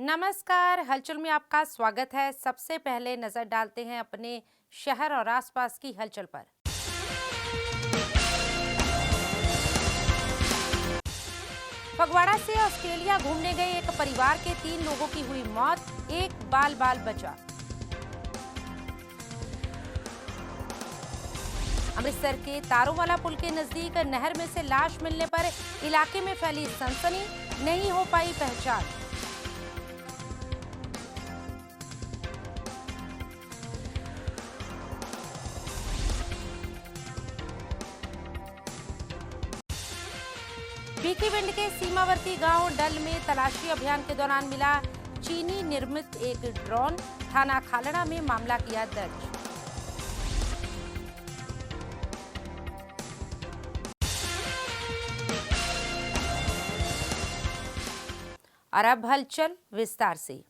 नमस्कार, हलचल में आपका स्वागत है। सबसे पहले नजर डालते हैं अपने शहर और आसपास की हलचल पर। फगवाड़ा से ऑस्ट्रेलिया घूमने गए एक परिवार के 3 लोगों की हुई मौत, एक बाल बचा। अमृतसर के तारोवाला पुल के नजदीक नहर में से लाश मिलने पर इलाके में फैली सनसनी, नहीं हो पाई पहचान। भीखीविंड के सीमावर्ती गांव डल में तलाशी अभियान के दौरान मिला चीनी निर्मित एक ड्रोन, थाना खालड़ा में मामला किया दर्ज। और अब हलचल विस्तार से।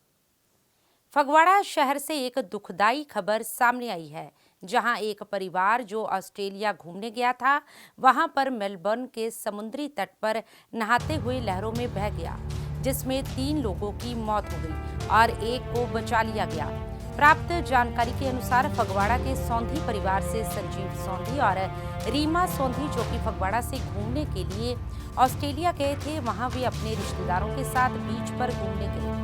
फगवाड़ा शहर से एक दुखदाई खबर सामने आई है, जहां एक परिवार जो ऑस्ट्रेलिया घूमने गया था, वहां पर मेलबर्न के समुद्री तट पर नहाते हुए लहरों में बह गया, जिसमें 3 लोगों की मौत हो गई और एक को बचा लिया गया। प्राप्त जानकारी के अनुसार फगवाड़ा के सौंधी परिवार से संजीव सौंधी और रीमा सौंधी, जो कि फगवाड़ा से घूमने के लिए ऑस्ट्रेलिया गए थे, वहां वे अपने रिश्तेदारों के साथ बीच पर घूमने गए,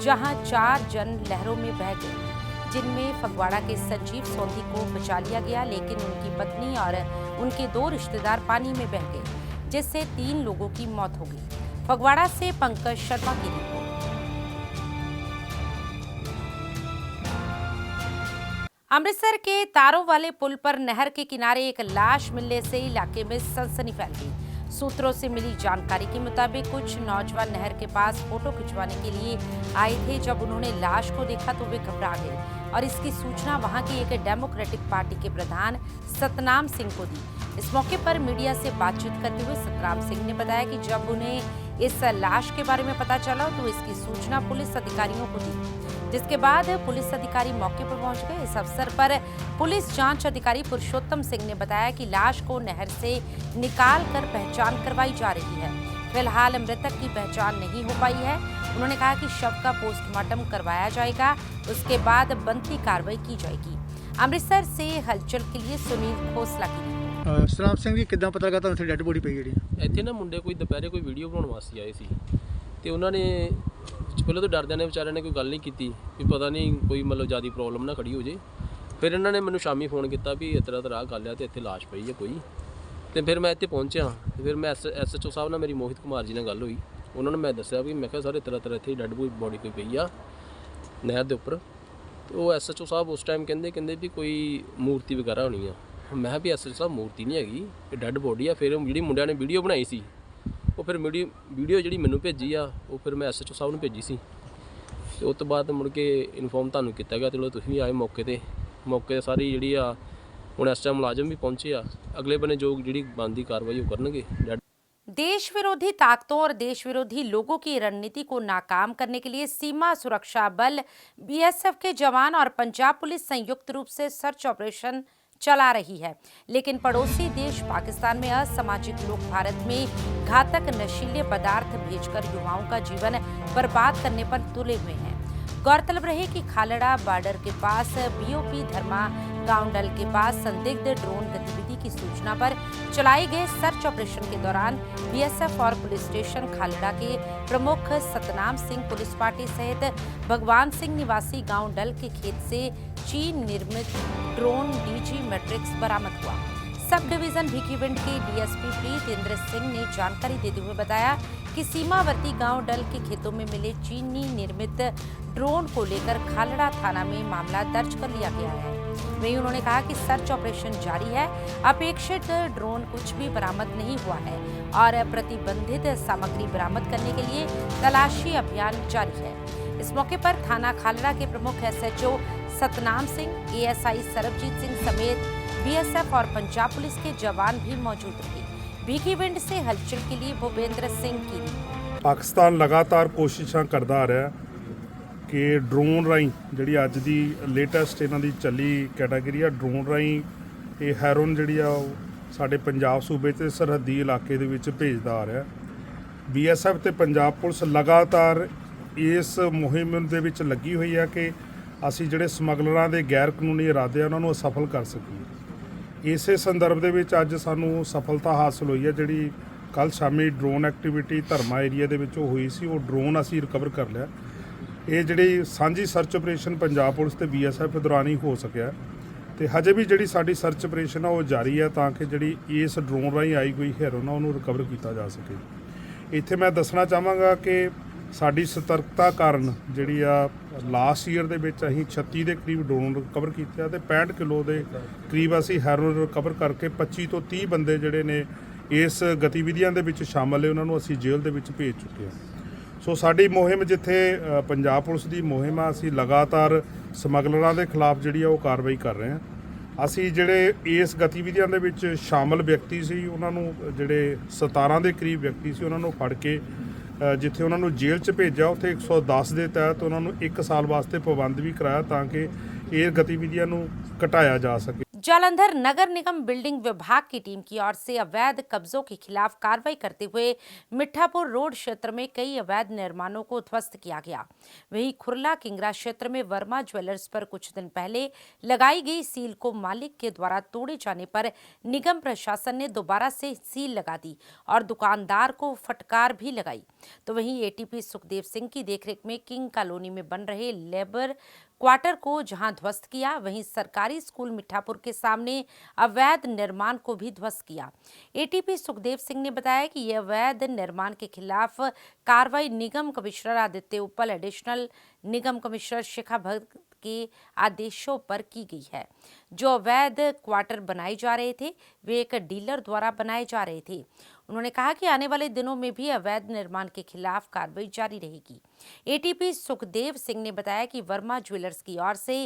जहां 4 जन लहरों में बह गए, जिनमें फगवाड़ा के संजीव सौंधी को बचा लिया गया, लेकिन उनकी पत्नी और उनके 2 रिश्तेदार पानी में बह गए, जिससे 3 लोगों की मौत हो गई। फगवाड़ा से पंकज शर्मा की रिपोर्ट। अमृतसर के तारों वाले पुल पर नहर के किनारे एक लाश मिलने से इलाके में सनसनी फैल गई। सूत्रों से मिली जानकारी के मुताबिक कुछ नौजवान नहर के पास फोटो खिंचवाने के लिए आए थे। जब उन्होंने लाश को देखा तो वे घबरा गए और इसकी सूचना वहां की एक डेमोक्रेटिक पार्टी के प्रधान सतनाम सिंह को दी। इस मौके पर मीडिया से बातचीत करते हुए सतनाम सिंह ने बताया कि जब उन्हें इस लाश के बारे में पता चला तो इसकी सूचना पुलिस अधिकारियों को दी, जिसके बाद पुलिस अधिकारी मौके पर पहुंच गए। इस अवसर पर पुलिस जांच अधिकारी पुरुषोत्तम सिंह ने बताया कि लाश को नहर से निकाल कर पहचान करवाई जा रही है। फिलहाल मृतक की पहचान नहीं हो पाई है। उन्होंने कहा कि शव का पोस्टमार्टम करवाया जाएगा, उसके बाद बनती कार्रवाई की जाएगी। अमृतसर से हलचल के लिए सुनील खोसला की। ਸਤਨਾਮ ਸਿੰਘ ਜੀ, ਕਿੱਦਾਂ ਪਤਾ ਲੱਗਾ ਤੁਹਾਨੂੰ ਇੱਥੇ ਡੈੱਡ ਬੋਡੀ ਪਈ ਜਿਹੜੀ? ਇੱਥੇ ਨਾ ਮੁੰਡੇ ਕੋਈ ਦੁਪਹਿਰੇ ਕੋਈ ਵੀਡੀਓ ਬਣਾਉਣ ਵਾਸਤੇ ਆਏ ਸੀ ਤੇ ਉਹਨਾਂ ਨੇ ਪਹਿਲਾਂ ਤਾਂ ਡਰਦਿਆਂ ਨੇ ਵਿਚਾਰਿਆਂ ਨੇ ਕੋਈ ਗੱਲ ਨਹੀਂ ਕੀਤੀ ਵੀ ਪਤਾ ਨਹੀਂ ਕੋਈ ਮਤਲਬ ਜ਼ਿਆਦਾ ਪ੍ਰੋਬਲਮ ਨਾ ਖੜੀ ਹੋ ਜੇ। ਫਿਰ ਇਹਨਾਂ ਨੇ ਮੈਨੂੰ ਸ਼ਾਮੀ ਫੋਨ ਕੀਤਾ ਵੀ ਇਸ ਤਰ੍ਹਾਂ ਗੱਲ ਆ ਤੇ ਇੱਥੇ ਲਾਸ਼ ਪਈ ਹੈ ਕੋਈ। ਤੇ ਫਿਰ ਮੈਂ ਇੱਥੇ ਪਹੁੰਚਿਆ ਤੇ ਫਿਰ ਮੈਂ ਐਸਐਚਓ ਸਾਹਿਬ ਨਾਲ ਮੇਰੀ ਮੋਹਿਤ ਕੁਮਾਰ ਜੀ ਨਾਲ ਗੱਲ ਹੋਈ। ਉਹਨਾਂ ਨੂੰ ਮੈਂ ਦੱਸਿਆ ਵੀ ਮੈਂ ਕਿਹਾ ਸਰ ਇਸ ਤਰ੍ਹਾਂ ਇੱਥੇ ਡੈੱਡ ਬੋਡੀ ਕੋਈ ਪਈ ਆ ਨਹਿਰ ਦੇ ਉੱਪਰ। ਤੇ ਉਹ ਐਸਐਚਓ ਸਾਹਿਬ ਉਸ ਟਾਈਮ ਕਹਿੰਦੇ ਵੀ ਕੋਈ ਮੂਰਤੀ ਵਗੈਰਾ ਹੋਣੀ ਆ। ਮੈਂ ਵੀ ਐਸਐਚਓ ਸਾਹਿਬ ਮੂਰਤੀ ਨਹੀਂ ਹੈਗੀ, ਇਹ ਡੈੱਡ ਬੋਡੀ ਆ। ਫਿਰ ਜਿਹੜੀ ਮੁੰਡਿਆਂ ਨੇ ਵੀਡੀਓ ਬਣਾਈ ਸੀ ਉਹ ਫਿਰ ਵੀਡੀਓ ਜਿਹੜੀ ਮੈਨੂੰ ਭੇਜੀ ਆ ਉਹ ਫਿਰ ਮੈਂ ਐਸਐਚਓ ਸਾਹਿਬ ਨੂੰ ਭੇਜੀ ਸੀ। ਤੇ ਉਸ ਤੋਂ ਬਾਅਦ ਮੁੜ ਕੇ ਇਨਫੋਰਮ ਤੁਹਾਨੂੰ ਕੀਤਾ ਗਿਆ। ਚਲੋ ਤੁਸੀਂ ਵੀ ਆਏ ਮੌਕੇ ਤੇ ਸਾਰੀ ਜਿਹੜੀ ਆ ਹੁਣ ਇਸ ਟਾਈਮ ਮੁਲਾਜ਼ਮ ਵੀ ਪਹੁੰਚੇ ਆ। ਅਗਲੇ ਬੰਨੇ ਜੋ ਜਿਹੜੀ ਬਣਦੀ कार्रवाई ਉਹ करनगे। देश विरोधी ताकतों और देश विरोधी लोगों की रणनीति को नाकाम करने के लिए सीमा सुरक्षा बल बीएसएफ के जवान और पंजाब पुलिस संयुक्त रूप से सर्च ऑपरेशन चला रही है, लेकिन पड़ोसी देश पाकिस्तान में असामाजिक लोग भारत में घातक नशीले पदार्थ भेजकर युवाओं का जीवन बर्बाद करने पर तुले हुए हैं। गौरतलब रहे कि खालड़ा बॉर्डर के पास बीओपी धर्मा गांव डल के पास संदिग्ध ड्रोन गतिविधि की सूचना पर चलाए गए सर्च ऑपरेशन के दौरान बीएसएफ और पुलिस स्टेशन खालड़ा के प्रमुख सतनाम सिंह पुलिस पार्टी सहित भगवान सिंह निवासी गांव डल के खेत से चीन निर्मित ड्रोन डीजी मैट्रिक्स बरामद हुआ। सब डिवीजन भीखीविंड के डीएसपी प्रीतेंद्र सिंह ने जानकारी देते हुए बताया कि सीमावर्ती गांव डल के खेतों में मिले चीनी निर्मित ड्रोन को लेकर खालड़ा थाना में मामला दर्ज कर लिया गया है। वहीं उन्होंने कहा कि सर्च ऑपरेशन जारी है, अपेक्षित ड्रोन कुछ भी बरामद नहीं हुआ है और प्रतिबंधित सामग्री बरामद करने के लिए तलाशी अभियान जारी है। इस मौके पर थाना खालड़ा के प्रमुख एसएचओ सतनाम सिंह, एएसआई सरबजीत सिंह समेत बीएसएफ और पंजाब पुलिस के जवान भी मौजूद रहे। भीखीविंड से हलचल के लिए भूपेंद्र सिंह की। पाकिस्तान लगातार कोशिशां करता आ रहा कि ड्रोन राही जी अज की लेटैसट इन्हों की चली कैटागरी आ, ड्रोन राही ये हैरोन जी साढ़े पंजाब सूबे के सरहदी इलाके भेजता आ रहा। बीएसएफ ते पंजाब पुलिस लगातार ਇਸ ਮੁਹਿੰਮ ਦੇ ਵਿੱਚ ਲੱਗੀ ਹੋਈ ਹੈ ਕਿ ਅਸੀਂ ਜਿਹੜੇ ਸਮਗਲਰਾਂ ਦੇ ਗੈਰ ਕਾਨੂੰਨੀ ਇਰਾਦੇ ਆ ਉਹਨਾਂ ਨੂੰ ਅਸਫਲ ਕਰ ਸਕੀਏ। ਇਸੇ ਸੰਦਰਭ ਦੇ ਵਿੱਚ ਅੱਜ ਸਾਨੂੰ ਸਫਲਤਾ ਹਾਸਲ ਹੋਈ ਹੈ। ਜਿਹੜੀ ਕੱਲ ਸ਼ਾਮੀ ਡਰੋਨ ਐਕਟੀਵਿਟੀ ਧਰਮਾ ਏਰੀਆ ਦੇ ਵਿੱਚ ਹੋਈ ਸੀ, ਉਹ ਡਰੋਨ ਅਸੀਂ ਰਿਕਵਰ ਕਰ ਲਿਆ। ਇਹ ਜਿਹੜੀ ਸਾਂਝੀ ਸਰਚ ਆਪਰੇਸ਼ਨ ਪੰਜਾਬ ਪੁਲਿਸ ਤੇ BSF ਦੌਰਾਨ ਹੀ ਹੋ ਸਕਿਆ ਤੇ ਹਜੇ ਵੀ ਜਿਹੜੀ ਸਾਡੀ ਸਰਚ ਆਪਰੇਸ਼ਨ ਆ ਉਹ ਜਾਰੀ ਹੈ ਤਾਂ ਕਿ ਜਿਹੜੀ ਇਸ ਡਰੋਨ ਰਾਹੀਂ ਆਈ ਕੋਈ ਹੈਰੋਨ ਆ ਉਹਨੂੰ ਰਿਕਵਰ ਕੀਤਾ ਜਾ ਸਕੇ। ਇੱਥੇ ਮੈਂ ਦੱਸਣਾ ਚਾਹਾਂਗਾ ਕਿ ਸਾਡੀ ਸਤਰਕਤਾ ਕਾਰਨ ਜਿਹੜੀ ਆ ਲਾਸਟ ਈਅਰ ਦੇ ਵਿੱਚ ਅਸੀਂ 36 ਦੇ ਕਰੀਬ ਡਰੋਨ ਰਿਕਵਰ ਕੀਤੇ ਆ ਤੇ 65 ਕਿਲੋ ਦੇ ਕਰੀਬ ਅਸੀਂ ਹੈਰੋਨ ਰਿਕਵਰ ਕਰਕੇ 25 ਤੋਂ 30 ਬੰਦੇ ਜਿਹੜੇ ਨੇ ਇਸ ਗਤੀਵਿਧੀਆਂ ਦੇ ਵਿੱਚ ਸ਼ਾਮਲ ਨੇ ਉਹਨਾਂ ਨੂੰ ਅਸੀਂ ਜੇਲ੍ਹ ਦੇ ਵਿੱਚ ਭੇਜ ਚੁੱਕੇ ਹਾਂ। ਸੋ ਸਾਡੀ ਮੁਹਿੰਮ ਜਿੱਥੇ ਪੰਜਾਬ ਪੁਲਿਸ ਦੀ ਮੁਹਿੰਮ ਆ, ਅਸੀਂ ਲਗਾਤਾਰ ਸਮਗਲਰਾਂ ਦੇ ਖਿਲਾਫ ਜਿਹੜੀ ਆ ਉਹ ਕਾਰਵਾਈ ਕਰ ਰਹੇ ਹਾਂ। ਅਸੀਂ ਜਿਹੜੇ ਇਸ ਗਤੀਵਿਧੀਆਂ ਦੇ ਵਿੱਚ ਸ਼ਾਮਲ ਵਿਅਕਤੀ ਸੀ ਉਹਨਾਂ ਨੂੰ ਜਿਹੜੇ 17 ਦੇ ਕਰੀਬ ਵਿਅਕਤੀ ਸੀ ਉਹਨਾਂ ਨੂੰ ਫੜ ਕੇ ਜਿੱਥੇ ਉਹਨਾਂ ਨੂੰ ਜੇਲ੍ਹ 'ਚ ਭੇਜਿਆ ਉੱਥੇ 110 ਦੇ ਤਹਿਤ ਉਹਨਾਂ ਨੂੰ 1 ਸਾਲ ਵਾਸਤੇ ਪਾਬੰਦ ਵੀ ਕਰਾਇਆ ਤਾਂ ਕਿ ਇਹ ਗਤੀਵਿਧੀਆਂ ਨੂੰ घटाया जा सके। जालंधर नगर निगम बिल्डिंग विभाग की टीम की ओर से अवैध कब्जों के खिलाफ कार्रवाई करते हुए मिठापुर रोड क्षेत्र में कई अवैध निर्माणों को ध्वस्त किया गया। वहीं खुरला किंगरा क्षेत्र में वर्मा ज्वेलर्स पर कुछ दिन पहले लगाई गई सील को मालिक के द्वारा तोड़े जाने पर निगम प्रशासन ने दोबारा से सील लगा दी और दुकानदार को फटकार भी लगाई। तो वहीं ATP सुखदेव सिंह की देखरेख में किंग कॉलोनी में बन रहे लेबर क्वार्टर को जहां ध्वस्त किया, वहीं सरकारी स्कूल मिठापुर के सामने अवैध निर्माण को भी ध्वस्त किया। ATP सुखदेव सिंह ने बताया कि यह अवैध निर्माण के खिलाफ कार्रवाई निगम कमिश्नर आदित्य उपल, एडिशनल निगम कमिश्नर शिखा भगत के आदेशों पर की गई है। जो अवैध क्वार्टर बनाए जा रहे थे वे एक डीलर द्वारा बनाए जा रहे थे। उन्होंने कहा कि आने वाले दिनों में भी अवैध निर्माण के खिलाफ कार्रवाई जारी रहेगी। ATP सुखदेव सिंह ने बताया कि वर्मा ज्वेलर्स की ओर से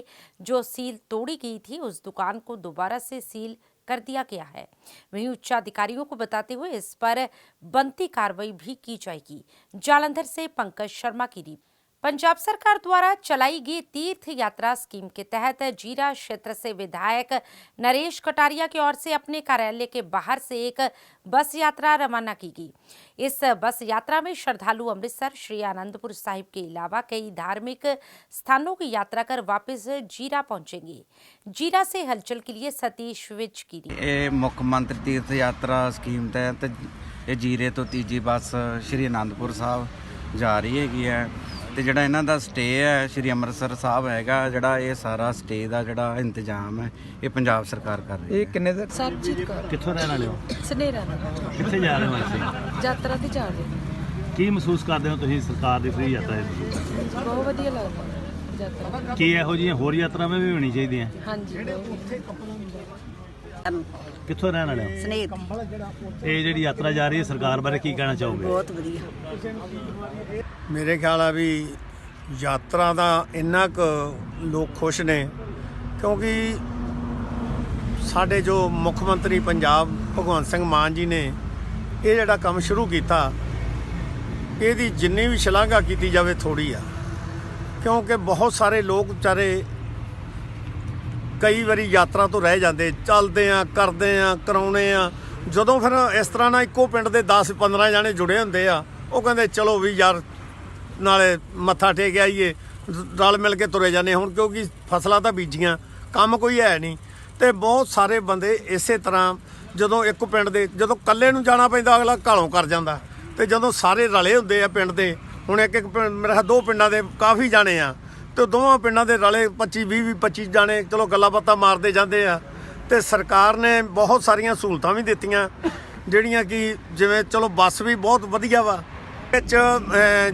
जो सील तोड़ी गई थी उस दुकान को दोबारा से सील कर दिया गया है। वहीं उच्चाधिकारियों को बताते हुए इस पर बनती कार्रवाई भी की जाएगी। जालंधर से पंकज शर्मा की रिपोर्ट। पंजाब सरकार द्वारा चलाई गई तीर्थ यात्रा स्कीम के तहत जीरा क्षेत्र से विधायक नरेश कटारिया की ओर से अपने कार्यालय के बाहर से एक बस यात्रा रवाना की गई। इस बस यात्रा में श्रद्धालु अमृतसर, श्री आनंदपुर साहिब के अलावा कई धार्मिक स्थानों की यात्रा कर वापस जीरा पहुंचेंगे। जीरा से हलचल के लिए सतीश विज की रिपोर्ट। मुख्यमंत्री तीर्थ यात्रा स्कीम तहत जीरे तो तीजी बस श्री आनंदपुर साहब जा रही है ਤੇ ਜਿਹੜਾ ਇਹਨਾਂ ਦਾ ਸਟੇ ਹੈ ਸ਼੍ਰੀ ਅੰਮ੍ਰਿਤਸਰ ਸਾਹਿਬ ਹੈਗਾ, ਜਿਹੜਾ ਇਹ ਸਾਰਾ ਸਟੇ ਦਾ ਜਿਹੜਾ ਇੰਤਜ਼ਾਮ ਹੈ ਇਹ ਪੰਜਾਬ ਸਰਕਾਰ ਕਰ ਰਹੀ ਹੈ। ਇਹ ਕਿੰਨੇ ਦਾ ਸਰਬਜੀਤ ਕੌਰ ਕਿੱਥੋਂ ਰਹਿਣ ਵਾਲੇ ਹੋ? ਸਨੇਰਾ ਕਿੱਥੇ ਜਾ ਰਹੇ ਹੋ ਵੈਸੇ? ਯਾਤਰਾ ਤੇ ਜਾ ਰਹੇ ਹਾਂ। ਕੀ ਮਹਿਸੂਸ ਕਰਦੇ ਹੋ ਤੁਸੀਂ ਸਰਕਾਰ ਦੀ ਫ੍ਰੀ ਯਾਤਰਾ ਦੀ? ਬਹੁਤ ਵਧੀਆ ਲੱਗਦਾ ਯਾਤਰਾ। ਕੀ ਇਹੋ ਜਿਹੀਆਂ ਹੋਰ ਯਾਤਰਾਵਾਂ ਵੀ ਹੋਣੀ ਚਾਹੀਦੀਆਂ? ਹਾਂਜੀ ਕਿੱਥੋਂ ਰਹਿਣ ਵਾਲੇ ਹੋ? ਸਨੇਹ ਇਹ ਜਿਹੜੀ ਯਾਤਰਾ ਜਾ ਰਹੀ ਹੈ ਸਰਕਾਰ ਬਾਰੇ ਕੀ ਕਹਿਣਾ ਚਾਹੋਗੇ? ਬਹੁਤ ਵਧੀਆ। ਮੇਰੇ ਖਿਆਲ ਆ ਵੀ ਯਾਤਰਾ ਦਾ ਇੰਨਾ ਕੁ ਲੋਕ ਖੁਸ਼ ਨੇ ਕਿਉਂਕਿ ਸਾਡੇ ਜੋ ਮੁੱਖ ਮੰਤਰੀ ਪੰਜਾਬ ਭਗਵੰਤ ਸਿੰਘ ਮਾਨ ਜੀ ਨੇ ਇਹ ਜਿਹੜਾ ਕੰਮ ਸ਼ੁਰੂ ਕੀਤਾ ਇਹਦੀ ਜਿੰਨੀ ਵੀ ਸ਼ਲਾਘਾ ਕੀਤੀ ਜਾਵੇ ਥੋੜੀ ਆ, ਕਿਉਂਕਿ ਬਹੁਤ ਸਾਰੇ ਲੋਕ ਵਿਚਾਰੇ ਕਈ ਵਾਰੀ ਯਾਤਰਾ ਤੋਂ ਰਹਿ ਜਾਂਦੇ, ਚੱਲਦੇ ਆ, ਕਰਦੇ ਆ, ਕਰਾਉਣੇ ਆ। ਜਦੋਂ ਫਿਰ ਇਸ ਤਰ੍ਹਾਂ ਨਾਲ ਇੱਕੋ ਪਿੰਡ ਦੇ 10-15 ਜਾਣੇ ਜੁੜੇ ਹੁੰਦੇ ਆ, ਉਹ ਕਹਿੰਦੇ ਚਲੋ ਵੀ ਯਾਰ ਨਾਲੇ ਮੱਥਾ ਟੇਕ ਆਈਏ, ਰਲ ਮਿਲ ਕੇ ਤੁਰੇ ਜਾਂਦੇ। ਹੁਣ ਕਿਉਂਕਿ ਫਸਲਾਂ ਤਾਂ ਬੀਜੀਆਂ, ਕੰਮ ਕੋਈ ਹੈ ਨਹੀਂ, ਤੇ ਬਹੁਤ ਸਾਰੇ ਬੰਦੇ ਇਸੇ ਤਰ੍ਹਾਂ ਜਦੋਂ ਇੱਕ ਪਿੰਡ ਦੇ ਜਦੋਂ ਇਕੱਲੇ ਨੂੰ ਜਾਣਾ ਪੈਂਦਾ ਅਗਲਾ ਘਾਲੋਂ ਕਰ ਜਾਂਦਾ, ਤੇ ਜਦੋਂ ਸਾਰੇ ਰਲੇ ਹੁੰਦੇ ਆ ਪਿੰਡ ਦੇ, ਹੁਣ ਇੱਕ ਮੇਰਾ 2 ਪਿੰਡਾਂ ਦੇ ਕਾਫੀ ਜਾਣੇ ਆ, ਤੇ ਦੋਵਾਂ ਪਿੰਡਾਂ ਦੇ ਰਲੇ 25 ਜਾਣੇ ਚਲੋ ਗੱਲਾਂ ਬਾਤਾਂ ਮਾਰਦੇ ਜਾਂਦੇ ਆ। ਤੇ ਸਰਕਾਰ ਨੇ ਬਹੁਤ ਸਾਰੀਆਂ ਸਹੂਲਤਾਂ ਵੀ ਦਿੱਤੀਆਂ ਜਿਹੜੀਆਂ ਕਿ ਜਿਵੇਂ ਚਲੋ ਬੱਸ ਵੀ ਬਹੁਤ ਵਧੀਆ ਵਾ, ਵਿੱਚ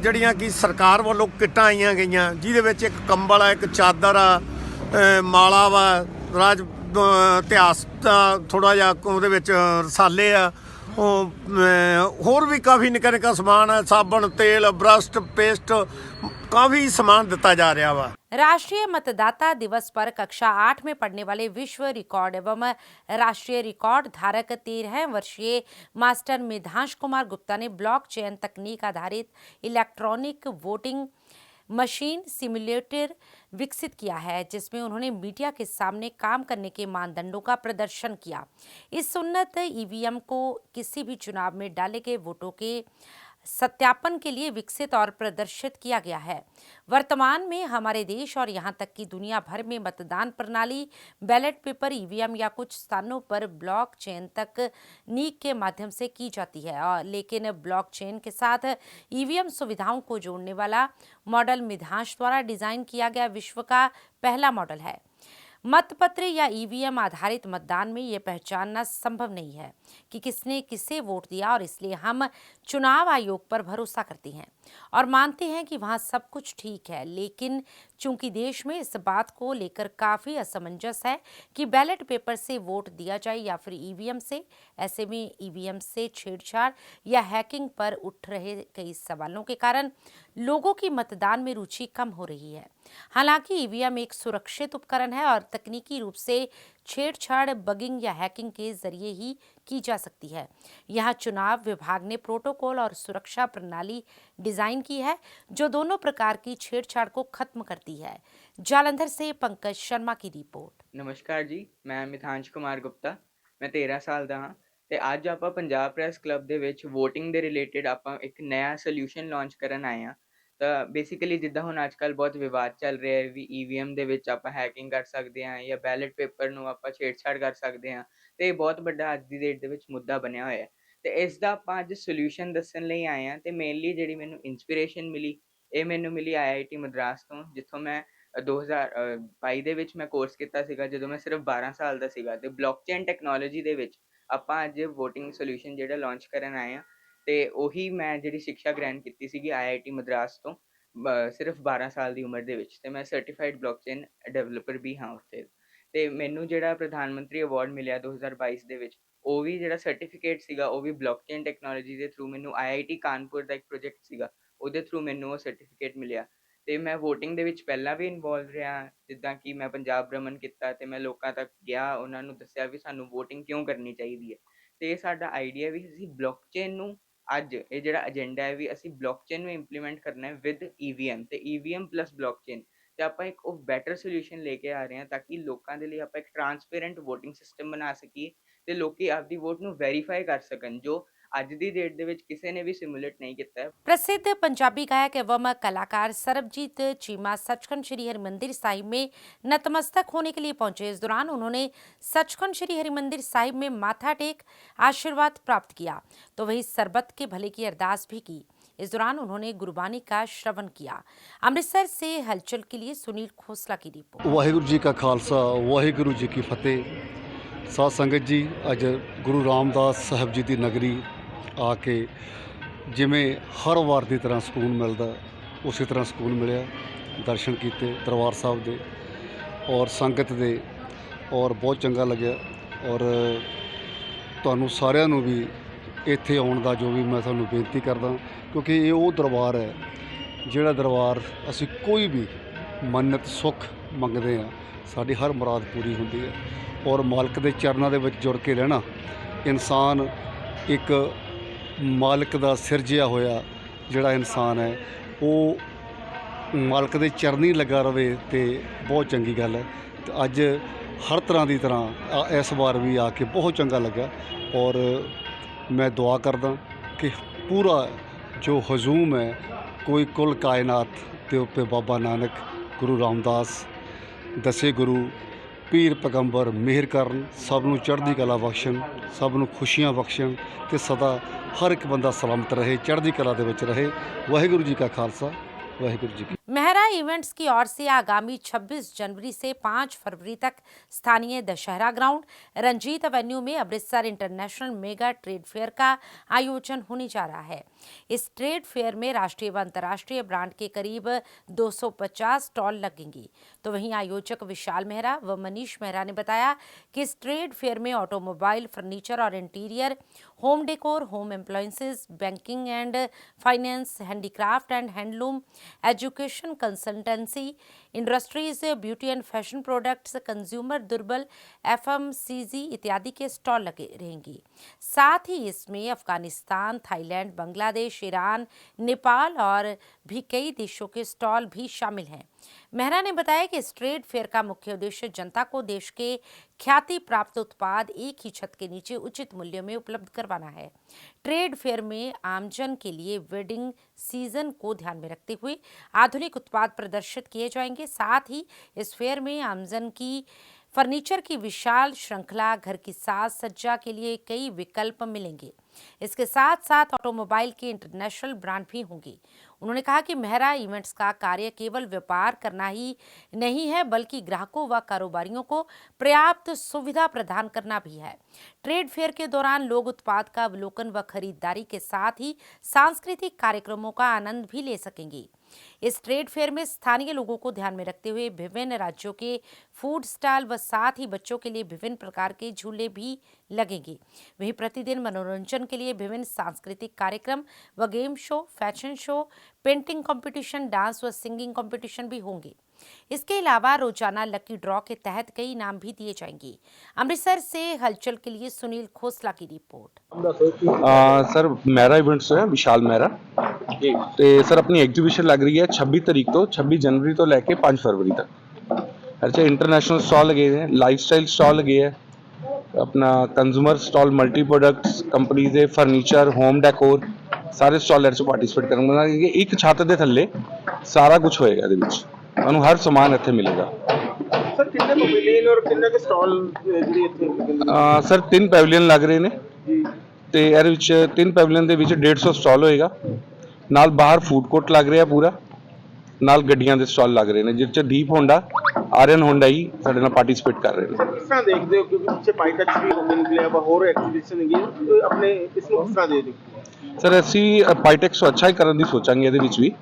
ਜਿਹੜੀਆਂ ਕਿ ਸਰਕਾਰ ਵੱਲੋਂ ਕਿੱਟਾਂ ਆਈਆਂ ਗਈਆਂ ਜਿਹਦੇ ਵਿੱਚ ਇੱਕ ਕੰਬਲ ਆ, ਇੱਕ ਚਾਦਰ ਆ, ਮਾਲਾ ਵਾ, ਰਾਜ ਇਤਿਹਾਸ ਦਾ ਥੋੜ੍ਹਾ ਜਿਹਾ ਉਹਦੇ ਵਿੱਚ ਰਸਾਲੇ ਆ, ਹੋਰ ਵੀ ਕਾਫੀ ਨਿੱਕਾ ਸਮਾਨ ਹੈ, ਸਾਬਣ, तेल, ब्रश, पेस्ट, काफ़ी सामान दिता जा रहा वा। राष्ट्रीय मतदाता दिवस पर कक्षा 8 में पढ़ने वाले विश्व रिकॉर्ड एवं राष्ट्रीय रिकॉर्ड धारक 13 वर्षीय मास्टर मेधांश कुमार गुप्ता ने ब्लॉकचेन तकनीक आधारित इलेक्ट्रॉनिक वोटिंग मशीन सिमुलेटर विकसित किया है, जिसमें उन्होंने मीडिया के सामने काम करने के मानदंडों का प्रदर्शन किया। इस उन्नत EVM को किसी भी चुनाव में डाले गए वोटों के सत्यापन के लिए विकसित और प्रदर्शित किया गया है। वर्तमान में हमारे देश और यहाँ तक कि दुनिया भर में मतदान प्रणाली बैलेट पेपर, ईवीएम या कुछ स्थानों पर ब्लॉकचेन तकनीक के माध्यम से की जाती है, और लेकिन ब्लॉकचेन के साथ ईवीएम सुविधाओं को जोड़ने वाला मॉडल मिधांश द्वारा डिजाइन किया गया विश्व का पहला मॉडल है। मतपत्र या ईवीएम आधारित मतदान में ये पहचानना संभव नहीं है कि किसने किसे वोट दिया, और इसलिए हम चुनाव आयोग पर भरोसा करते हैं और मानते हैं कि वहाँ सब कुछ ठीक है। लेकिन चूंकि देश में इस बात को लेकर काफ़ी असमंजस है कि बैलेट पेपर से वोट दिया जाए या फिर ईवीएम से, ऐसे में ईवीएम से छेड़छाड़ या हैकिंग पर उठ रहे कई सवालों के कारण लोगों की मतदान में रुचि कम हो रही है। हालांकि ईवीएम एक सुरक्षित उपकरण है और तकनीकी रूप से छेड़छाड़, बगिंग या हैकिंग के जरिए ही की जा सकती है। यहाँ चुनाव विभाग ने प्रोटोकॉल और सुरक्षा प्रणाली डिजाइन की है जो दोनों प्रकार की छेड़छाड़ को खत्म करती है। जालंधर से पंकज शर्मा की रिपोर्ट। नमस्कार जी, मैं मिथांश कुमार गुप्ता। मैं 13 ਸਾਲ ਦਾ ਹਾਂ ਤੇ ਅੱਜ ਆਪਾਂ ਪੰਜਾਬ ਪ੍ਰੈਸ ਕਲੱਬ ਦੇ ਵਿੱਚ VOTING ਦੇ ਰਿਲੇਟਡ ਆਪਾਂ ਇੱਕ ਨਵਾਂ ਸੋਲੂਸ਼ਨ ਲਾਂਚ ਕਰਨ ਆਏ ਹਾਂ। ਤਾਂ ਬੇਸਿਕਲੀ ਜਿੱਦਾਂ ਹੁਣ ਅੱਜਕੱਲ ਬਹੁਤ ਵਿਵਾਦ ਚੱਲ ਰਿਹਾ ਹੈ ਵੀ EVM ਦੇ ਵਿੱਚ ਆਪਾਂ ਹੈਕਿੰਗ ਕਰ ਸਕਦੇ ਹਾਂ ਜਾਂ ਬੈਲਟ ਪੇਪਰ ਨੂੰ ਆਪਾਂ ਛੇੜਛਾੜ ਕਰ ਸਕਦੇ ਹਾਂ, ਤੇ ਇਹ ਬਹੁਤ ਵੱਡਾ ਅੱਜ ਦੀ ਡੇਟ ਦੇ ਵਿੱਚ ਮੁੱਦਾ ਬਣਿਆ ਹੋਇਆ ਹੈ। ਤੇ ਇਸ ਦਾ ਆਪਾਂ ਅੱਜ ਸੋਲੂਸ਼ਨ ਦੱਸਣ ਲਈ ਆਏ ਹਾਂ। ਤੇ ਮੇਨਲੀ ਜਿਹੜੀ ਮੈਨੂੰ ਇਨਸਪੀਰੇਸ਼ਨ ਮਿਲੀ, ਇਹ ਮੈਨੂੰ ਮਿਲੀ IIT ਮਦਰਾਸ ਤੋਂ, ਜਿੱਥੋਂ ਮੈਂ 2022 ਦੇ ਵਿੱਚ ਮੈਂ ਕੋਰਸ ਕੀਤਾ ਸੀਗਾ ਜਦੋਂ ਮੈਂ ਸਿਰਫ 12 ਸਾਲ ਦਾ ਸੀਗਾ। ਤੇ ਬਲੌਕਚੇਨ ਟੈਕਨੋਲੋਜੀ ਦੇ ਵਿੱਚ ਆਪਾਂ ਅੱਜ VOTING ਸੋਲੂਸ਼ਨ ਜਿਹੜਾ ਲਾਂਚ ਕਰਨ ਆਏ ਹਾਂ, ਤੇ ਉਹੀ ਮੈਂ ਜਿਹੜੀ ਸਿੱਖਿਆ ਗ੍ਰਹਿਣ ਕੀਤੀ ਸੀਗੀ IIT ਮਦਰਾਸ ਤੋਂ ਸਿਰਫ 12 ਸਾਲ ਦੀ ਉਮਰ ਦੇ ਵਿੱਚ। ਤੇ ਮੈਂ ਸਰਟੀਫਾਈਡ ਬਲੌਕਚੇਨ ਡਿਵੈਲਪਰ ਵੀ ਹਾਂ ਉੱਥੇ। ਤੇ ਮੈਨੂੰ ਜਿਹੜਾ ਪ੍ਰਧਾਨ ਮੰਤਰੀ ਅਵਾਰਡ ਮਿਲਿਆ 2022 ਦੇ ਵਿੱਚ, ਉਹ ਵੀ ਜਿਹੜਾ ਸਰਟੀਫਿਕੇਟ ਸੀਗਾ ਉਹ ਵੀ ਬਲੌਕਚੇਨ ਟੈਕਨੋਲੋਜੀ ਦੇ ਥਰੂ ਮੈਨੂੰ IIT ਕਾਨਪੁਰ ਦਾ ਇੱਕ ਪ੍ਰੋਜੈਕਟ ਸੀਗਾ, ਉਹਦੇ ਥਰੂ ਮੈਨੂੰ ਉਹ ਸਰਟੀਫਿਕੇਟ ਮਿਲਿਆ। ਤੇ ਮੈਂ VOTING ਦੇ ਵਿੱਚ ਪਹਿਲਾਂ ਵੀ ਇਨਵੋਲਵ ਰਿਹਾ, ਜਿੱਦਾਂ ਕਿ ਮੈਂ ਪੰਜਾਬ ਭ੍ਰਮਣ ਕੀਤਾ ਤੇ ਮੈਂ ਲੋਕਾਂ ਤੱਕ ਗਿਆ, ਉਹਨਾਂ ਨੂੰ ਦੱਸਿਆ ਵੀ ਸਾਨੂੰ VOTING ਕਿਉਂ ਕਰਨੀ ਚਾਹੀਦੀ ਹੈ। ਤੇ ਇਹ ਸਾਡਾ ਆਈਡੀਆ ਵੀ ਅਸੀਂ ਬਲੌਕਚੇਨ ਨੂੰ, ਅੱਜ ਇਹ ਜਿਹੜਾ ਏਜੰਡਾ ਹੈ ਵੀ ਅਸੀਂ ਬਲੌਕਚੇਨ ਨੂੰ ਇੰਪਲੀਮੈਂਟ ਕਰਨਾ ਹੈ ਵਿਦ EVM ਤੇ EVM ਪਲੱਸ ਬਲੌਕਚੇਨ। ਤੇ ਆਪਾਂ ਇੱਕ ਉਹ ਬੈਟਰ ਸੋਲੂਸ਼ਨ ਲੈ ਕੇ ਆ ਰਹੇ ਹਾਂ ਤਾਂ ਕਿ ਲੋਕਾਂ ਦੇ ਲਈ ਆਪਾਂ ਇੱਕ ਟਰਾਂਸਪੇਰੈਂਟ VOTING ਸਿਸਟਮ ਬਣਾ ਸਕੀਏ ਤੇ ਲੋਕੀ ਆਪਦੀ ਵੋਟ ਨੂੰ ਵੈਰੀਫਾਈ ਕਰ ਸਕਣ, ਜੋ ਅੱਜ ਦੀ ਡੇਟ ਦੇ ਵਿੱਚ ਕਿਸੇ ਨੇ ਵੀ ਸਿਮੂਲੇਟ ਨਹੀਂ ਕੀਤਾ ਹੈ। प्रसिद्ध पंजाबी गायक एवं कलाकार सरबजीत चीमा सचखंड श्री हरिमंदिर साहिब में नतमस्तक होने के लिए पहुंचे। इस दौरान उन्होंने सचखंड श्री हरिमंदिर साहिब में माथा टेक आशीर्वाद प्राप्त किया, तो वहीं सरबत के भले की अरदास भी की। इस दौरान उन्होंने गुरबानी का श्रवण किया। अमृतसर से हलचल के लिए सुनील खोसला की रिपोर्ट। वाहिगुरु जी का खालसा, वाहिगुरु जी की फतेह। साध संगत जी, अज गुरु रामदास साहब जी की नगरी आके जिमें हर वार की तरह सुकून मिलता, उसी तरह सुकून मिले। दर्शन किए दरबार साहब दे और संगत दे, और बहुत चंगा लग्या। और तुहानू सारिਆਂ ਨੂੰ भी ਇੱਥੇ आउण ਦਾ जो भी मैं ਤੁਹਾਨੂੰ बेनती करदा, क्योंकि ये वो दरबार है ਜਿਹੜਾ दरबार ਅਸੀਂ कोई भी मन्नत सुख मंगते हैं, साडी हर मुराद पूरी होती है। और मालक के चरणों के विच जुड़ के रहना, इंसान एक मालक का सिरजिया होया जिहड़ा इंसान है वो मालक के चरनी लगा रहे तो बहुत चंगी गल है। तो अज हर तरह की तरह इस बार भी आके बहुत चंगा लगा। और मैं दुआ करदा कि पूरा जो हजूम है, कोई कुल कायनात के उत्ते बाबा नानक, गुरु रामदास, दसे गुरु, पीर पैगंबर मेहर करन, सब नूं चढ़दी कला बख्शण, सब नूं खुशियां बख्शण ते सदा हर एक बंदा सलामत रहे, चढ़दी कला दे विच रहे। वाहिगुरु जी का खालसा, वाहिगुरु जी की। मेहरा इवेंट्स की ओर से आगामी 26 जनवरी से 5 फरवरी तक स्थानीय दशहरा ग्राउंड, रंजीत एवेन्यू में Amritsar international mega trade fair का आयोजन होने जा रहा है। इस ट्रेड फेयर में राष्ट्रीय व अंतर्राष्ट्रीय ब्रांड के करीब 250 स्टॉल लगेंगी। तो वहीं आयोजक विशाल मेहरा व मनीष मेहरा ने बताया कि इस ट्रेड फेयर में ऑटोमोबाइल, फर्नीचर और interior, home decor, home appliances, banking and finance, handicraft and handloom, education, consultancy, industries, beauty and fashion products, consumer दुर्बल, FMCG इत्यादि के स्टॉल लगे रहेंगी। साथ ही इसमें अफगानिस्तान, थाईलैंड, बांग्लादेश, ईरान, नेपाल और भी कई देशों के स्टॉल भी शामिल हैं। मेहरा ने बताया कि इस ट्रेड फेयर का मुख्य उद्देश्य जनता को देश के ख्याति प्राप्त उत्पाद एक ही छत के नीचे उचित मूल्यों में उपलब्ध करवाना है। ट्रेड फेयर में आमजन के लिए वेडिंग सीजन को ध्यान में रखते हुए आधुनिक उत्पाद प्रदर्शित किए जाएंगे। साथ ही इस फेयर में आमजन की फर्नीचर की विशाल श्रृंखला, घर की साज सज्जा के लिए कई विकल्प मिलेंगे। इसके साथ साथ ऑटोमोबाइल के इंटरनेशनल ब्रांड भी होंगे। उन्होंने कहा कि मेहरा इवेंट्स का कार्य केवल व्यापार करना ही नहीं है, बल्कि ग्राहकों व कारोबारियों को पर्याप्त सुविधा प्रदान करना भी है। ट्रेड फेयर के दौरान लोग उत्पाद का अवलोकन व खरीदारी के साथ ही सांस्कृतिक कार्यक्रमों का आनंद भी ले सकेंगे। इस ट्रेड फेयर में स्थानीय लोगों को ध्यान में रखते हुए विभिन्न राज्यों के फूड स्टॉल व साथ ही बच्चों के लिए विभिन्न प्रकार के झूले भी लगेंगे। वहीं प्रतिदिन मनोरंजन के लिए विभिन्न सांस्कृतिक कार्यक्रम व game show, fashion show, painting competition, dance व सिंगिंग कंपटीशन भी होंगे। इसके अलावा रोजाना लकी ड्रॉ के तहत कई इनाम भी दिए जाएंगे। अमृतसर से हलचल के लिए सुनील खोसला की रिपोर्ट। सर मेहरा इवेंट्स है विशाल मेहरा ਤੇ ਸਰ ਆਪਣੀ ਐਗਜ਼ੀਬਿਸ਼ਨ ਲੱਗ ਰਹੀ ਹੈ 26 ਤਰੀਕ ਤੋਂ 26 ਜਨਵਰੀ ਤੋਂ ਲੈ ਕੇ 5 ਫਰਵਰੀ ਤੱਕ। ਅੱਛਾ ਇੰਟਰਨੈਸ਼ਨਲ ਸਟॉल लगे हैं, लाइफस्टाइल स्टॉल लगे है, अपना consumer stall, multi products company ਦੇ फर्नीचर, होम डेकोर ਸਾਰੇ ਸਟਾਲ ਇਹਦੇ 'ਚ ਪਾਰਟਿਸਿਪੇਟ ਕਰਨਗੇ। ਇੱਕ ਛੱਤ ਦੇ ਥੱਲੇ ਸਾਰਾ ਕੁਝ ਹੋਏਗਾ ਇਹਦੇ ਵਿੱਚ, ਤੁਹਾਨੂੰ ਹਰ ਸਮਾਨ ਇੱਥੇ ਮਿਲੇਗਾ। ਸਰ ਕਿੰਨੇ ਪਵੇਲੀਅਨ ਔਰ ਕਿੰਨੇ ਕੇ ਸਟਾਲ ਜਿਹੜੇ ਇੱਥੇ ਸਰ 3 ਪੈਵਲੀਅਨ ਲੱਗ ਰਹੇ ਨੇ ਜੀ, ਤੇ ਇਹਦੇ ਵਿੱਚ 3 ਪੈਵਲੀਅਨ ਦੇ ਵਿੱਚ 150 ਸਟਾਲ ਹੋਏਗਾ। ਨਾਲ ਬਾਹਰ ਫੂਡ ਕੋਰਟ ਲੱਗ ਰਿਹਾ ਪੂਰਾ, ਨਾਲ ਗੱਡੀਆਂ ਦੇ ਸਟਾਲ ਲੱਗ ਰਹੇ ਨੇ ਜਿਸ 'ਚ ਦੀਪ ਹੋਂਡਾ, ਆਰੀਅਨ ਹੋਂਡਾਈ ਸਾਡੇ ਨਾਲ ਪਾਰਟਿਸਿਪੇਟ ਕਰ ਰਹੇ ਨੇ। ਸਰ ਕਿਸ ਤਰ੍ਹਾਂ ਦੇਖਦੇ ਹੋ ਕਿਉਂਕਿ ਪਿੱਛੇ ਪਾਈਟੈਕਸ ਵੀ ਹੋ ਨਿਕਲਿਆ ਵਾ, ਹੋਰ ਐਗਜ਼ੀਬਿਸ਼ਨ ਹੈਗੀ ਆਪਣੇ ਇਸ ਨੂੰ ਕਿਸ ਤਰ੍ਹਾਂ ਦੇ ਦਿਓ? ਸਰ ਅਸੀਂ ਪਾਈਟੈਕਸ ਤੋਂ ਅੱਛਾ ਹੀ ਕਰਨ ਦੀ ਸੋਚਾਂਗੇ। ਇਹਦੇ ਵਿੱਚ ਵੀ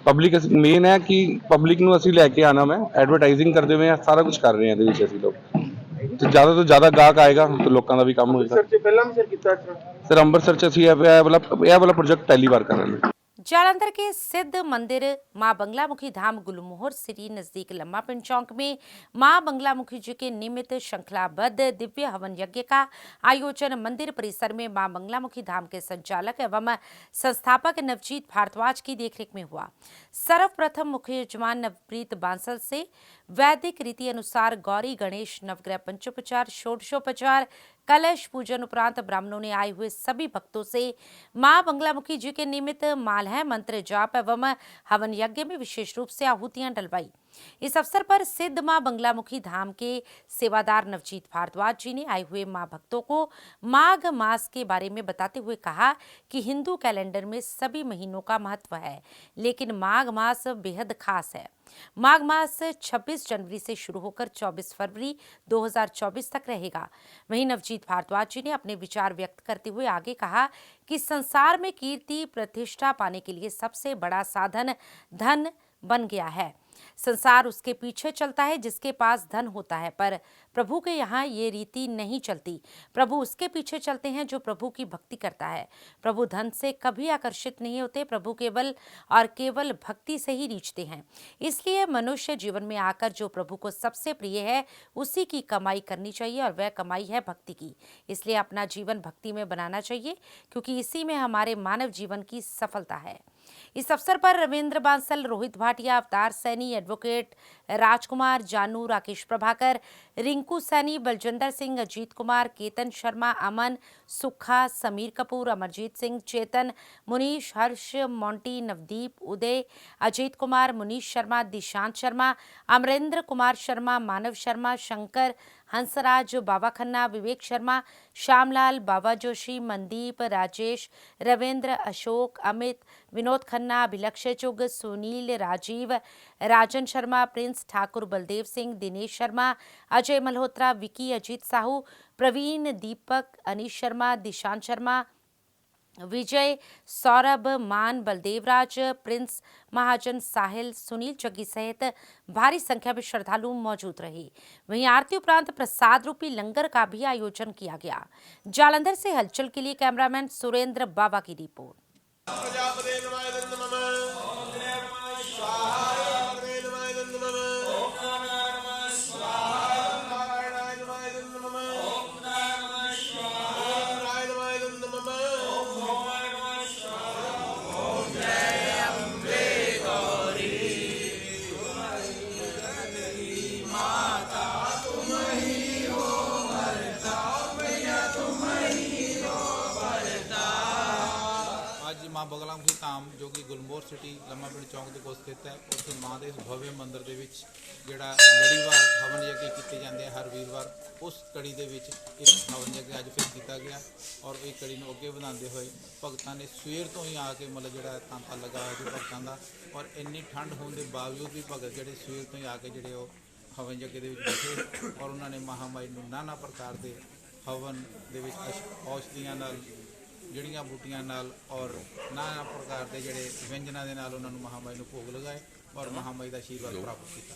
ਪਬਲਿਕ ਮੇਨ ਹੈ ਕਿ ਪਬਲਿਕ ਨੂੰ ਅਸੀਂ ਲੈ ਕੇ ਆਣਾ, ਮੈਂ ਐਡਵਰਟਾਈਜ਼ਿੰਗ ਕਰਦੇ ਹੋਏ ਸਾਰਾ ਕੁਝ ਕਰ ਰਹੇ ਹਾਂ ਇਹਦੇ ਵਿੱਚ ਅਸੀਂ ਲੋਕ, ਤੇ ਜ਼ਿਆਦਾ ਤੋਂ ਜ਼ਿਆਦਾ ਗਾਹਕ ਆਏਗਾ ਤਾਂ ਲੋਕਾਂ ਦਾ ਵੀ ਕੰਮ ਹੋਏਗਾ। ਸਰ ਤੇ ਪਹਿਲਾਂ ਵੀ ਸਰ ਕੀਤਾ ਸਰ ਅੰਮ੍ਰਿਤਸਰ 'ਚ ਅਸੀਂ ਇਹ ਵਾਲਾ ਪ੍ਰੋਜੈਕਟ ਪਹਿਲੀ ਵਾਰ ਕਰ ਰਹੇ ਹਾਂ। जालंधर के सिद्ध मंदिर मां बंगलामुखी धाम गुलमोहर सिटी नजदीक लम्मा पिंड चौक में मां बंगलामुखी जी के निमित्त श्रृंखलाबद्ध दिव्य हवन यज्ञ का आयोजन मंदिर परिसर में मां बंगलामुखी धाम के संचालक एवं संस्थापक नवजीत भारद्वाज की देखरेख में हुआ। सर्वप्रथम मुख्य यजमान नवप्रीत बांसल से वैदिक रीति अनुसार गौरी गणेश नवग्रह पंचोपचार, षोडशोपचार, कलश पूजन उपरांत ब्राह्मणों ने आए हुए सभी भक्तों से मां बंगलामुखी जी के निमित्त मालह मंत्र जाप एवं हवन यज्ञ में विशेष रूप से आहूतियां डलवाई। इस अवसर पर सिद्ध मां बंगलामुखी धाम के सेवादार नवजीत भारद्वाज जी ने आए हुए मां भक्तों को माघ मास के बारे में बताते हुए कहा कि हिंदू कैलेंडर में सभी महीनों का महत्व है, लेकिन माघ मास बेहद खास है। माघ मास 26 जनवरी से शुरू होकर 24 फरवरी 2024 तक रहेगा। वहीं नवजीत भारद्वाज जी ने अपने विचार व्यक्त करते हुए आगे कहा कि संसार में कीर्ति प्रतिष्ठा पाने के लिए सबसे बड़ा साधन धन बन गया है। संसार उसके पीछे चलता है जिसके पास धन होता है, पर प्रभु के यहाँ ये रीति नहीं चलती। प्रभु उसके पीछे चलते हैं जो प्रभु की भक्ति करता है। प्रभु धन से कभी आकर्षित नहीं होते, प्रभु केवल और केवल भक्ति से ही रीझते हैं। इसलिए मनुष्य जीवन में आकर जो प्रभु को सबसे प्रिय है उसी की कमाई करनी चाहिए, और वह कमाई है भक्ति की। इसलिए अपना जीवन भक्ति में बनाना चाहिए, क्योंकि इसी में हमारे मानव जीवन की सफलता है। इस अवसर पर रविंद्र बांसल, रोहित भाटिया, अवतार सैनी, एडवोकेट राजकुमार, जानू, राकेश प्रभाकर, रिंकू सैनी, बलजिंदर सिंह, अजीत कुमार, केतन शर्मा, अमन, सुखा, समीर कपूर, अमरजीत सिंह, चेतन, मुनीश, हर्ष, मोंटी, नवदीप, उदय, अजीत कुमार, मुनीश शर्मा, दिशांत शर्मा, अमरेंद्र कुमार शर्मा, मानव शर्मा, शंकर, हंसराज, बाबा खन्ना, विवेक शर्मा, श्यामलाल, बाबा जोशी, मनदीप, राजेश, रविंद्र, अशोक, अमित, विनोद खन्ना, अभिलक्ष्य चुग, सुनील, राजीव, राजन शर्मा, प्रिंस ठाकुर, बलदेव सिंह, दिनेश शर्मा, अजय मल्होत्रा, विकी, अजीत साहू, प्रवीण, दीपक, अनीश शर्मा, दिशांत शर्मा, विजय, सौरभ, मान, बलदेवराज, प्रिंस महाजन, साहिल, सुनील जग्गी सहित भारी संख्या में श्रद्धालु मौजूद रहे। वहीं आरती उपरांत प्रसाद रूपी लंगर का भी आयोजन किया गया। जालंधर से हलचल के लिए कैमरामैन सुरेंद्र बाबा की रिपोर्ट। ਹੋਰ ਸਿਟੀ ਲੰਮਾ ਪਿੰਡ ਚੌਂਕ ਦੇ ਕੋਲ ਸਥਿਤ ਹੈ। ਉੱਥੇ ਮਾਂ ਦੇ ਭव्य ਮੰਦਿਰ ਦੇ ਵਿੱਚ ਜਿਹੜਾ ਲੜੀਵਾਰ ਹਵਨ ਯੱਗ ਕੀਤੇ ਜਾਂਦੇ ਆ ਹਰ ਵੀਰਵਾਰ, ਉਸ ਕੜੀ ਦੇ ਵਿੱਚ ਇੱਕ ਹਵਨ ਯੱਗ ਅੱਜ ਫਿਰ ਕੀਤਾ ਗਿਆ ਔਰ ਇਹ ਕੜੀ ਨੂੰ ਅੱਗੇ ਵਧਾਉਂਦੇ ਹੋਏ ਭਗਤਾਂ ਨੇ ਸਵੇਰ ਤੋਂ ਹੀ ਆ ਕੇ ਮਤਲਬ ਜਿਹੜਾ ਤਾਂਤਾ ਲਗਾ ਹੋਇਆ ਸੀ ਭਗਤਾਂ ਦਾ, ਔਰ ਇੰਨੀ ਠੰਡ ਹੋਣ ਦੇ ਬਾਵਜੂਦ ਵੀ ਭਗਤ ਜਿਹੜੇ ਸਵੇਰ ਤੋਂ ਹੀ ਆ ਕੇ ਜਿਹੜੇ ਉਹ ਹਵਨ ਯੱਗ ਦੇ ਵਿੱਚ ਬੈਠੇ ਔਰ ਉਹਨਾਂ ਨੇ ਮਹਾਮਾਈ ਨੂੰ ਨਾਨਾ ਪ੍ਰਕਾਰ ਦੇ ਹਵਨ ਦੇ ਵਿੱਚ ਔਸ਼ਧੀਆਂ ਨਾਲ, ਜੜੀਆਂ ਬੂਟੀਆਂ ਨਾਲ ਔਰ ਨਾਨਾ ਪ੍ਰਕਾਰ ਦੇ ਜਿਹੜੇ ਵਿਅੰਜਨਾਂ ਦੇ ਨਾਲ ਉਹਨਾਂ ਨੂੰ ਮਹਾਮਾਈ ਨੂੰ ਭੋਗ ਲਗਾਏ ਔਰ ਮਹਾਮਾਈ ਦਾ ਆਸ਼ੀਰਵਾਦ ਪ੍ਰਾਪਤ ਕੀਤਾ।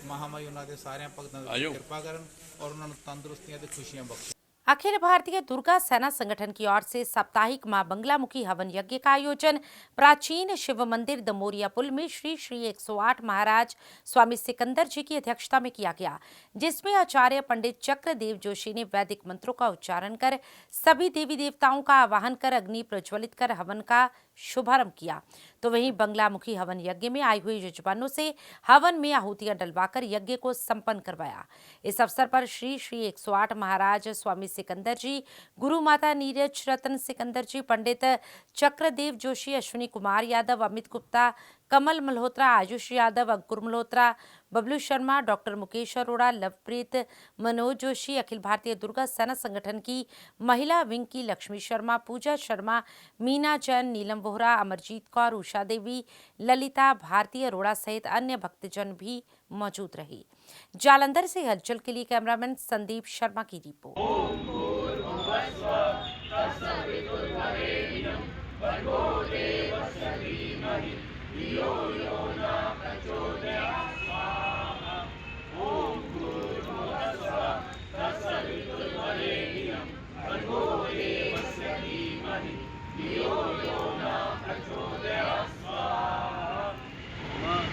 ਮਹਾਮਾਈ ਉਹਨਾਂ ਦੇ ਸਾਰਿਆਂ ਭਗਤਾਂ ਦੀ ਕਿਰਪਾ ਕਰਨ और उन्होंने तंदुरुस्तियां ते खुशियां बख्शें। अखिल भारतीय दुर्गा सेना संगठन की ओर से साप्ताहिक मां बंगलामुखी हवन यज्ञ का आयोजन प्राचीन शिव मंदिर दमोरिया पुल में श्री 108 महाराज स्वामी सिकंदर जी की अध्यक्षता में किया गया, जिसमें आचार्य पंडित चक्रदेव जोशी ने वैदिक मंत्रों का उच्चारण कर सभी देवी देवताओं का आवाहन कर अग्नि प्रज्वलित कर हवन का शुभारंभ किया। तो वहीं बंगलामुखी हवन यज्ञ में आई हुई यजमानों से हवन में आहुतियां डलवाकर यज्ञ को संपन्न करवाया। इस अवसर पर श्री 108 महाराज स्वामी सिकंदर जी, गुरु माता नीरज रतन सिकंदर जी, पंडित चक्रदेव जोशी, अश्विनी कुमार यादव, अमित गुप्ता, कमल मल्होत्रा, आयुष यादव, अंकुर मल्होत्रा, बबलू शर्मा, डॉक्टर मुकेश अरोड़ा, लवप्रीत, मनोज जोशी, अखिल भारतीय दुर्गा सेना संगठन की महिला विंग की लक्ष्मी शर्मा, पूजा शर्मा, मीना जैन, नीलम वोहरा, अमरजीत कौर, उषा देवी, ललिता भारती अरोड़ा सहित अन्य भक्तजन भी मौजूद रहे। जालंधर से हलचल के लिए कैमरामैन संदीप शर्मा की रिपोर्ट।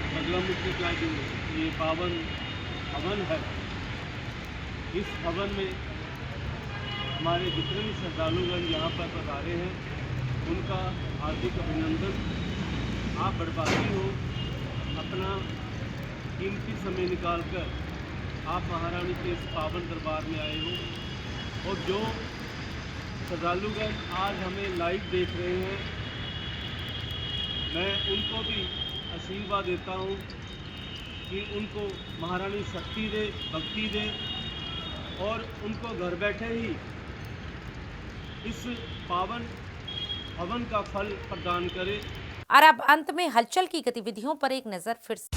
बंगलामुखी का जो ये पावन हवन है, इस हवन में हमारे जितने भी श्रद्धालुगण यहाँ पर पधारे हैं उनका हार्दिक अभिनंदन। आप बड़भागी हो, अपना कीमती समय निकालकर आप महारानी के इस पावन दरबार में आए हो और जो श्रद्धालुगण आज हमें लाइव देख रहे हैं, मैं उनको भी आशीर्वाद देता हूँ कि उनको महारानी शक्ति दे, भक्ति दे और उनको घर बैठे ही इस पावन हवन का फल प्रदान करे। और अब अंत में हलचल की गतिविधियों पर एक नजर फिर से।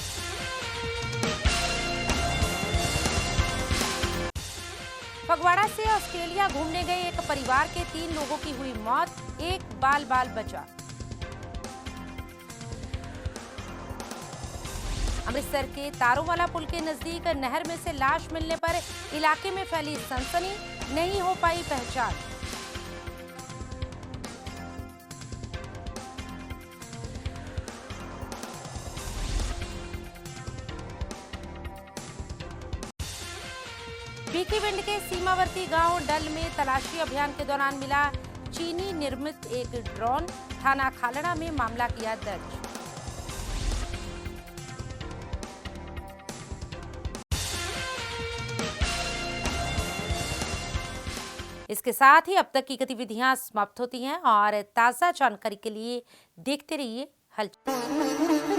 फगवाड़ा से ऑस्ट्रेलिया घूमने गए एक परिवार के 3 लोगों की हुई मौत, एक बाल बचा। अमृतसर के तारोवाला पुल के नजदीक नहर में से लाश मिलने पर इलाके में फैली सनसनी, नहीं हो पाई पहचान। भीखीविंड के सीमावर्ती गांव डल में तलाशी अभियान के दौरान मिला चीनी निर्मित एक ड्रोन, थाना खालड़ा में मामला किया दर्ज। इसके साथ ही अब तक की गतिविधियां समाप्त होती हैं और ताज़ा जानकारी के लिए देखते रहिए हलचल।